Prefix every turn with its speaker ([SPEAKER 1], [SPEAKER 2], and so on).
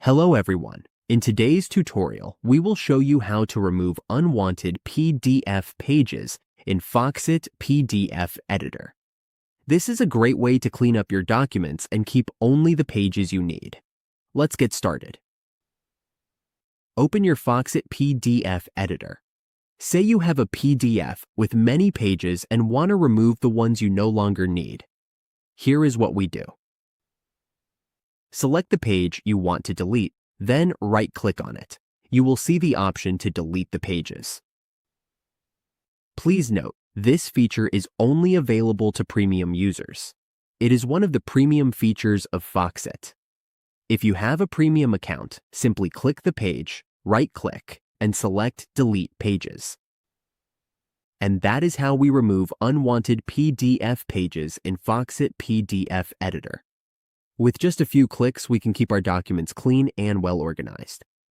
[SPEAKER 1] Hello everyone. In today's tutorial, we will show you how to remove unwanted PDF pages in Foxit PDF Editor. This is a great way to clean up your documents and keep only the pages you need. Let's get started. Open your Foxit PDF Editor. Say you have a PDF with many pages and want to remove the ones you no longer need. Here is what we do. Select the page you want to delete, then right-click on it. You will see the option to delete the pages. Please note, this feature is only available to premium users. It is one of the premium features of Foxit. If you have a premium account, simply click the page, right-click, and select Delete Pages. And that is how we remove unwanted PDF pages in Foxit PDF Editor. With just a few clicks, we can keep our documents clean and well organized.